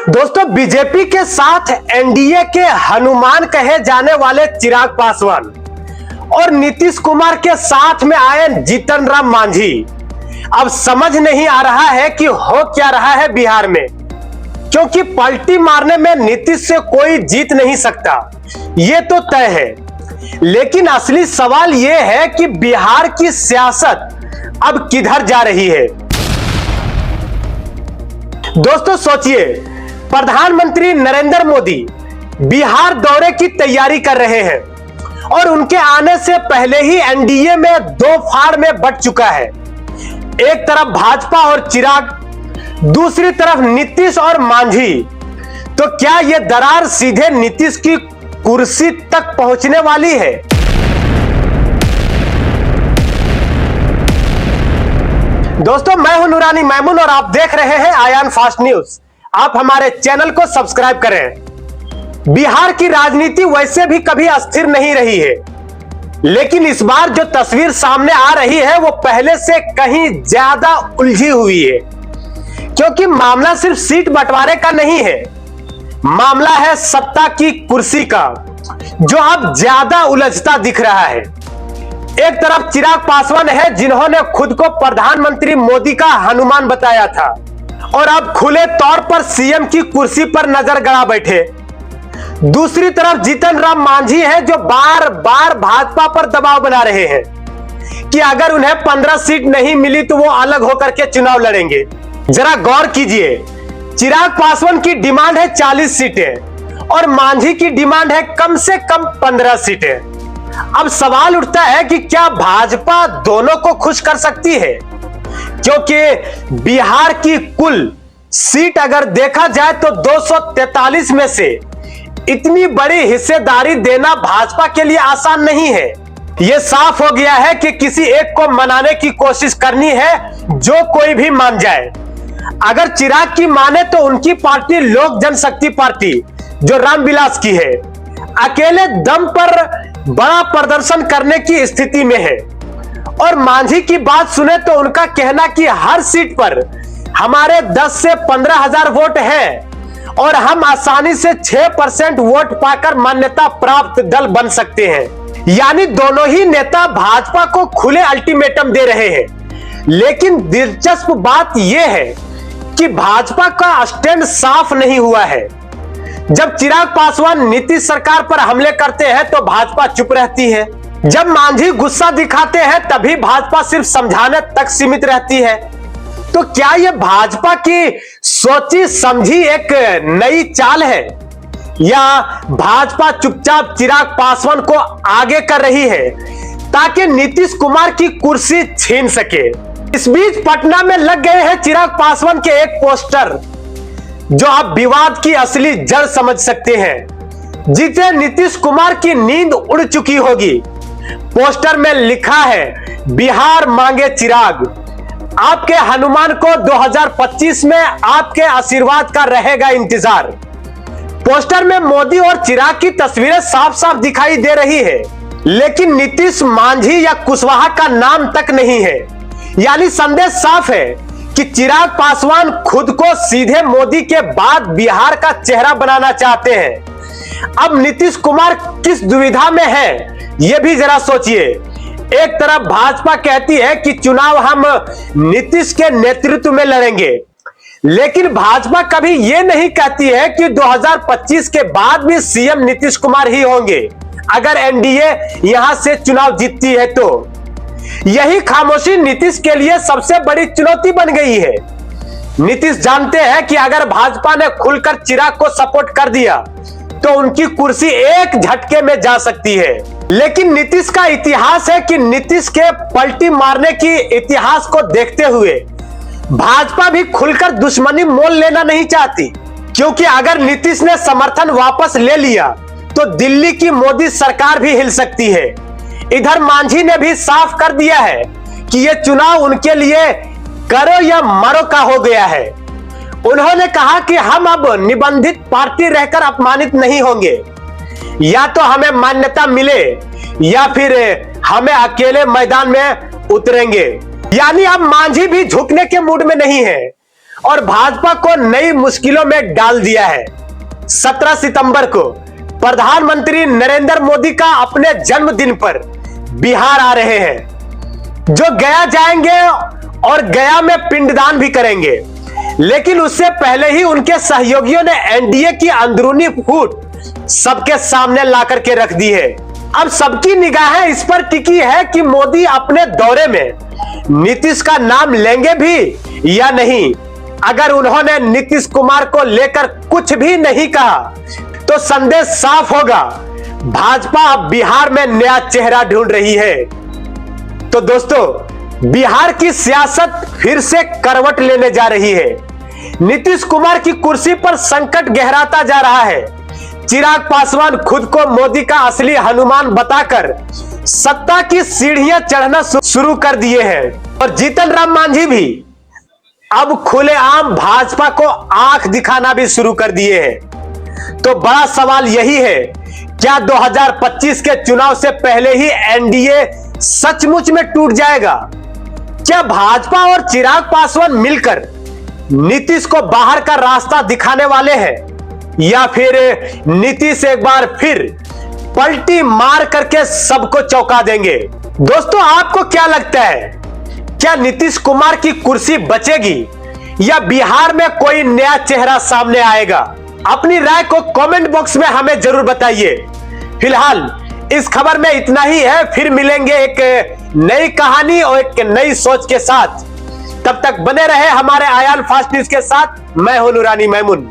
दोस्तों, बीजेपी के साथ एनडीए के हनुमान कहे जाने वाले चिराग पासवान और नीतीश कुमार के साथ में आए जीतन राम मांझी अब समझ नहीं आ रहा है कि हो क्या रहा है बिहार में, क्योंकि पलटी मारने में नीतीश से कोई जीत नहीं सकता, ये तो तय है। लेकिन असली सवाल यह है कि बिहार की सियासत अब किधर जा रही है। दोस्तों सोचिए, प्रधानमंत्री नरेंद्र मोदी बिहार दौरे की तैयारी कर रहे हैं और उनके आने से पहले ही एनडीए में दो फाड़ में बंट चुका है। एक तरफ भाजपा और चिराग, दूसरी तरफ नीतीश और मांझी। तो क्या यह दरार सीधे नीतीश की कुर्सी तक पहुंचने वाली है? दोस्तों, मैं हूं नूरानी मैमून और आप देख रहे हैं आयान फास्ट न्यूज। आप हमारे चैनल को सब्सक्राइब करें। बिहार की राजनीति वैसे भी कभी अस्थिर नहीं रही है, लेकिन इस बार जो तस्वीर सामने आ रही है वो पहले से कहीं ज्यादा उलझी हुई है, क्योंकि मामला सिर्फ सीट बंटवारे का नहीं है, मामला है सत्ता की कुर्सी का, जो अब ज्यादा उलझता दिख रहा है। एक तरफ चिराग पासवान है, जिन्होंने खुद को प्रधानमंत्री मोदी का हनुमान बताया था और अब खुले तौर पर सीएम की कुर्सी पर नजर गड़ा बैठे। दूसरी तरफ जीतन राम मांझी है, जो बार बार भाजपा पर दबाव बना रहे हैं कि अगर उन्हें 15 सीट नहीं मिली तो वो अलग होकर के चुनाव लड़ेंगे। जरा गौर कीजिए, चिराग पासवान की डिमांड है 40 सीटें और मांझी की डिमांड है कम से कम 15 सीटें। अब सवाल उठता है कि क्या भाजपा दोनों को खुश कर सकती है, क्योंकि बिहार की कुल सीट अगर देखा जाए तो 243 में से इतनी बड़ी हिस्सेदारी देना भाजपा के लिए आसान नहीं है। यह साफ हो गया है कि किसी एक को मनाने की कोशिश करनी है, जो कोई भी मान जाए। अगर चिराग की माने तो उनकी पार्टी लोक जनशक्ति पार्टी, जो रामविलास की है, अकेले दम पर बड़ा प्रदर्शन करने की स्थिति में है। और मांझी की बात सुने तो उनका कहना कि हर सीट पर हमारे 10 से 15 हजार वोट हैं और हम आसानी से 6% वोट पाकर मान्यता प्राप्त दल बन सकते हैं। यानी दोनों ही नेता भाजपा को खुले अल्टीमेटम दे रहे हैं। लेकिन दिलचस्प बात यह है कि भाजपा का स्टैंड साफ नहीं हुआ है। जब चिराग पासवान नीतीश सरकार पर हमले करते हैं तो भाजपा चुप रहती है, जब मांझी गुस्सा दिखाते हैं तभी भाजपा सिर्फ समझाने तक सीमित रहती है। तो क्या यह भाजपा की सोची समझी एक नई चाल है, या भाजपा चुपचाप चिराग पासवान को आगे कर रही है ताकि नीतीश कुमार की कुर्सी छीन सके? इस बीच पटना में लग गए हैं चिराग पासवान के एक पोस्टर, जो आप विवाद की असली जड़ समझ सकते हैं, जिसे नीतीश कुमार की नींद उड़ चुकी होगी। पोस्टर में लिखा है, बिहार मांगे चिराग, आपके हनुमान को 2025 में आपके आशीर्वाद का रहेगा इंतजार। पोस्टर में मोदी और चिराग की तस्वीरें साफ साफ दिखाई दे रही है, लेकिन नीतीश, मांझी या कुशवाहा का नाम तक नहीं है। यानी संदेश साफ है कि चिराग पासवान खुद को सीधे मोदी के बाद बिहार का चेहरा बनाना चाहते हैं। अब नीतीश कुमार किस दुविधा में है, यह भी जरा सोचिए। एक तरफ भाजपा कहती है कि चुनाव हम नीतीश के नेतृत्व में लड़ेंगे, लेकिन भाजपा कभी यह नहीं कहती है कि 2025 के बाद भी सीएम नीतीश कुमार ही होंगे अगर एनडीए यहां से चुनाव जीतती है। तो यही खामोशी नीतीश के लिए सबसे बड़ी चुनौती बन गई है। नीतीश जानते हैं कि अगर भाजपा ने खुलकर चिराग को सपोर्ट कर दिया तो उनकी कुर्सी एक झटके में जा सकती है। लेकिन नीतीश का इतिहास है कि नीतीश के पलटी मारने की इतिहास को देखते हुए भाजपा भी खुलकर दुश्मनी मोल लेना नहीं चाहती, क्योंकि अगर नीतीश ने समर्थन वापस ले लिया तो दिल्ली की मोदी सरकार भी हिल सकती है। इधर मांझी ने भी साफ कर दिया है कि यह चुनाव उनके लिए करो या मरो का हो गया है। उन्होंने कहा कि हम अब निबंधित पार्टी रहकर अपमानित नहीं होंगे, या तो हमें मान्यता मिले या फिर हमें अकेले मैदान में उतरेंगे। यानी अब मांझी भी झुकने के मूड में नहीं है। और भाजपा को नई मुश्किलों में डाल दिया है। 17 सितंबर को प्रधानमंत्री नरेंद्र मोदी का अपने जन्मदिन पर बिहार आ रहे हैं, जो गया जाएंगे और गया में पिंडदान भी करेंगे। लेकिन उससे पहले ही उनके सहयोगियों ने एनडीए की अंदरूनी फूट सबके सामने ला करके रख दी है। अब सबकी निगाहें इस पर टिकी है कि मोदी अपने दौरे में नीतीश का नाम लेंगे भी या नहीं। अगर उन्होंने नीतीश कुमार को लेकर कुछ भी नहीं कहा तो संदेश साफ होगा, भाजपा अब बिहार में नया चेहरा ढूंढ रही है। तो दोस्तों, बिहार की सियासत फिर से करवट लेने जा रही है। नीतीश कुमार की कुर्सी पर संकट गहराता जा रहा है। चिराग पासवान खुद को मोदी का असली हनुमान बताकर सत्ता की सीढ़ियां चढ़ना शुरू कर दिए हैं और जीतन राम मांझी भी अब खुलेआम भाजपा को आंख दिखाना भी शुरू कर दिए हैं। तो बड़ा सवाल यही है, क्या 2025 के चुनाव से पहले ही एनडीए सचमुच में टूट जाएगा? क्या भाजपा और चिराग पासवान मिलकर नीतीश को बाहर का रास्ता दिखाने वाले हैं, या फिर नीतीश एक बार फिर पलटी मार करके सबको चौंका देंगे? दोस्तों, आपको क्या लगता है, क्या नीतीश कुमार की कुर्सी बचेगी या बिहार में कोई नया चेहरा सामने आएगा? अपनी राय को कमेंट बॉक्स में हमें जरूर बताइए। फिलहाल इस खबर में इतना ही है, फिर मिलेंगे एक नई कहानी और एक नई सोच के साथ। तब तक बने रहे हमारे आयान फास्ट न्यूज के साथ। मैं हूं नूरानी मैमून।